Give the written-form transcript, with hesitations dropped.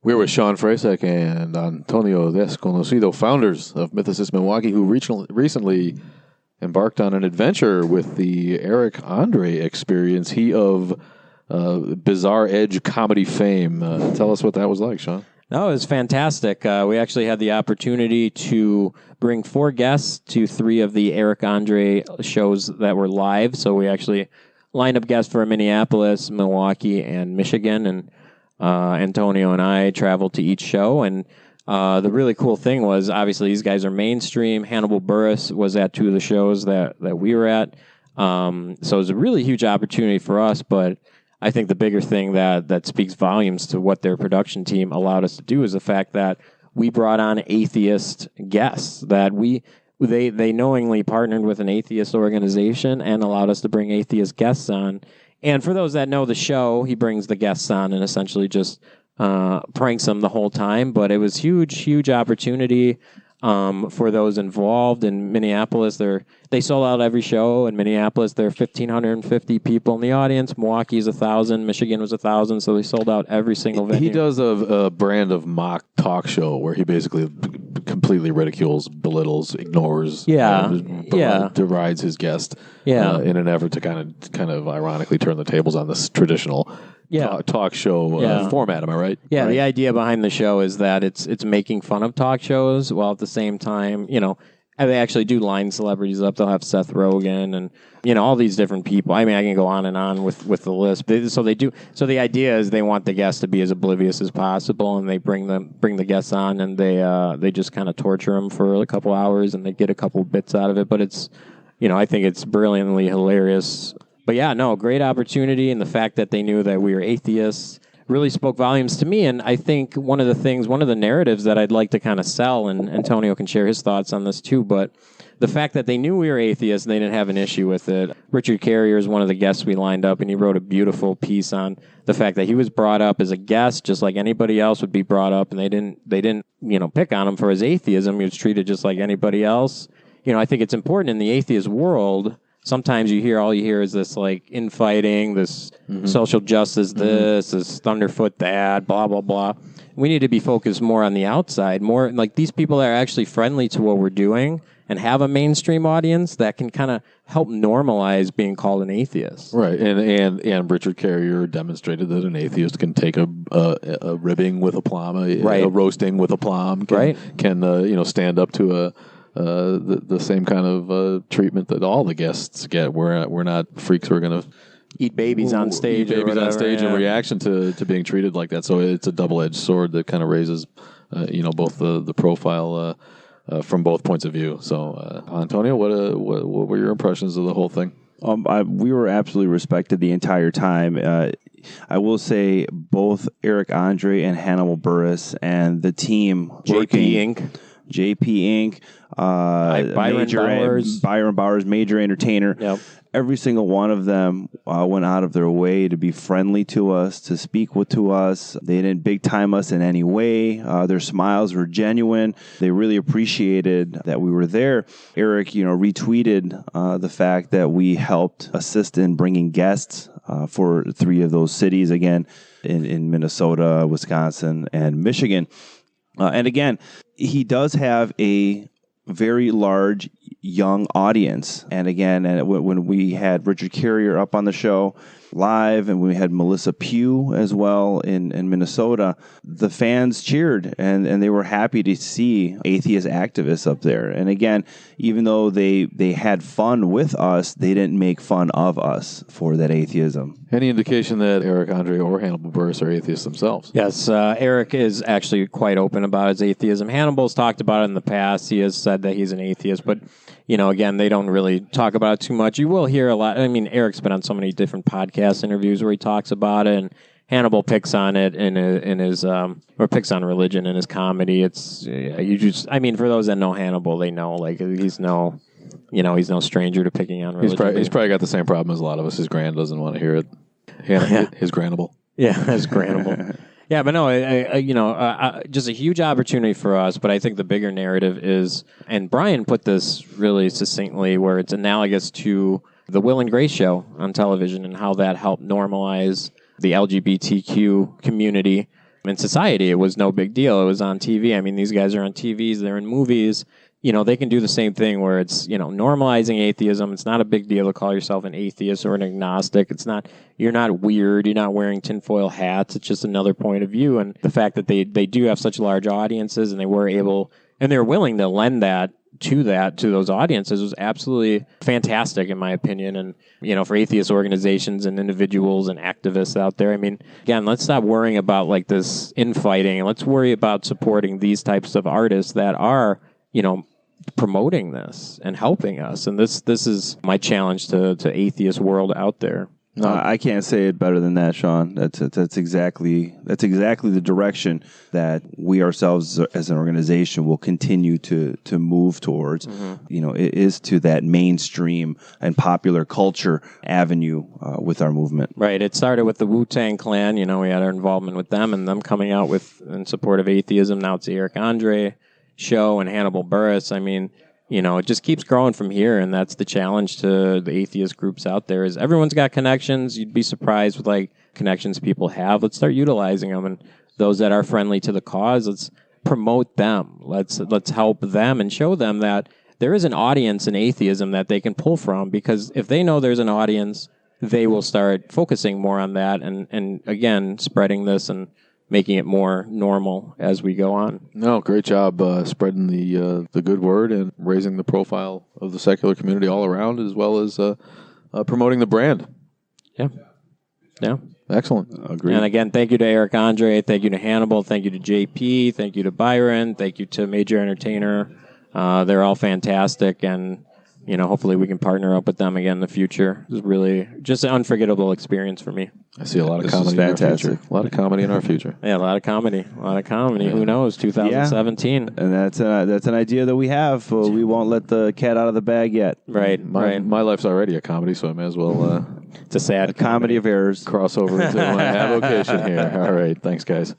We're with Sean Frasek and Antonio Desconocido, founders of Mythicist Milwaukee, who recently embarked on an adventure with the Eric André experience. He of Bizarre Edge comedy fame. Tell us what that was like, Sean. No, it was fantastic. We actually had the opportunity to bring 4 guests to 3 of the Eric André shows that were live. So we actually lined up guests for Minneapolis, Milwaukee, and Michigan, and Antonio and I traveled to each show, and the really cool thing was, obviously, these guys are mainstream. Hannibal Buress was at 2 of the shows that we were at. So it was a really huge opportunity for us, but I think the bigger thing that speaks volumes to what their production team allowed us to do is the fact that we brought on atheist guests, that they knowingly partnered with an atheist organization and allowed us to bring atheist guests on. And for those that know the show, he brings the guests on and essentially just pranks them the whole time. But it was huge opportunity for those involved. In Minneapolis, they sold out every show. In Minneapolis, there are 1,550 people in the audience. Milwaukee is 1,000. Michigan was 1,000. So they sold out every single venue. He does a brand of mock talk show where he basically completely ridicules, belittles, ignores, derides his guest in an effort to kind of ironically turn the tables on this traditional talk show format. Am I right? Yeah, right? The idea behind the show is that it's making fun of talk shows while at the same time, they actually do line celebrities up. They'll have Seth Rogen and, all these different people. I mean, I can go on and on with the list. So they do. So the idea is they want the guests to be as oblivious as possible, and they bring the guests on, and they just kind of torture them for a couple hours, and they get a couple bits out of it. But it's, I think it's brilliantly hilarious. But yeah, no, great opportunity, and the fact that they knew that we were atheists really spoke volumes to me. And I think one of the narratives that I'd like to kind of sell, and Antonio can share his thoughts on this too, but the fact that they knew we were atheists and they didn't have an issue with it. Richard Carrier is one of the guests we lined up, and he wrote a beautiful piece on the fact that he was brought up as a guest just like anybody else would be brought up, and they didn't pick on him for his atheism. He was treated just like anybody else. I think it's important in the atheist world. Sometimes all you hear is this like infighting, this social justice, this thunderfoot that, blah, blah, blah. We need to be focused more on the outside, more like these people that are actually friendly to what we're doing and have a mainstream audience that can kind of help normalize being called an atheist. Right, and Richard Carrier demonstrated that an atheist can take a ribbing with aplomb, a roasting with aplomb, can stand up to the same kind of treatment that all the guests get. We're not freaks who are going to eat babies on stage. In reaction to being treated like that. So it's a double-edged sword that kind of raises, both the profile from both points of view. So, Antonio, what were your impressions of the whole thing? We were absolutely respected the entire time. I will say both Eric André and Hannibal Buress and the team JP Inc. Byron Bowers, major entertainer. Yep. Every single one of them went out of their way to be friendly to us, to speak to us. They didn't big time us in any way. Their smiles were genuine. They really appreciated that we were there. Eric, retweeted the fact that we helped assist in bringing guests for 3 of those cities, again, in Minnesota, Wisconsin, and Michigan. And again, he does have a very large young audience. And again, when we had Richard Carrier up on the show live, and we had Melissa Pugh as well in Minnesota, the fans cheered and they were happy to see atheist activists up there. And again, even though they had fun with us, they didn't make fun of us for that atheism. Any indication that Eric André or Hannibal Buress are atheists themselves? Yes, Eric is actually quite open about his atheism. Hannibal's talked about it in the past. He has said that he's an atheist, but again, they don't really talk about it too much. You will hear a lot. I mean, Eric's been on so many different podcast interviews where he talks about it, and Hannibal picks on it in his or picks on religion in his comedy. It's for those that know Hannibal, they know like he's no stranger to picking on religion. He's probably got the same problem as a lot of us. His grand doesn't want to hear it. His Granable. Yeah, his Granable. Yeah, but no, just a huge opportunity for us. But I think the bigger narrative is, and Brian put this really succinctly, where it's analogous to the Will and Grace show on television and how that helped normalize the LGBTQ community. in society, it was no big deal. It was on TV. I mean, these guys are on TVs, they're in movies. They can do the same thing where it's, normalizing atheism. It's not a big deal to call yourself an atheist or an agnostic. You're not weird. You're not wearing tinfoil hats. It's just another point of view. And the fact that they do have such large audiences and they're willing to lend that to those audiences was absolutely fantastic in my opinion. And, for atheist organizations and individuals and activists out there, I mean, again, let's stop worrying about like this infighting and let's worry about supporting these types of artists that are, promoting this and helping us. And this is my challenge to atheist world out there. No, I can't say it better than that, Sean. That's exactly the direction that we ourselves as an organization will continue to move towards. Mm-hmm. It is to that mainstream and popular culture avenue with our movement. Right. It started with the Wu-Tang Clan. We had our involvement with them and them coming out in support of atheism. Now it's the Eric André Show and Hannibal Buress. I mean, it just keeps growing from here, and that's the challenge to the atheist groups out there is everyone's got connections. You'd be surprised with like connections people have. Let's start utilizing them, and those that are friendly to the cause, let's promote them. Let's help them and show them that there is an audience in atheism that they can pull from, because if they know there's an audience, they will start focusing more on that and again, spreading this and making it more normal as we go on. No, great job spreading the good word and raising the profile of the secular community all around, as well as promoting the brand. Yeah. Excellent. Agreed. And again, thank you to Eric André, thank you to Hannibal, thank you to JP, thank you to Byron, thank you to Major Entertainer. They're all fantastic, and hopefully we can partner up with them again in the future. It's really just an unforgettable experience for me. I see a lot of comedy in our future. A lot of comedy in our future. Yeah, a lot of comedy. Yeah. Who knows? 2017. Yeah. And that's an idea that we have. We won't let the cat out of the bag yet. Right. My life's already a comedy, so I may as well. It's a sad comedy of errors. Cross over into my avocation here. All right. Thanks, guys.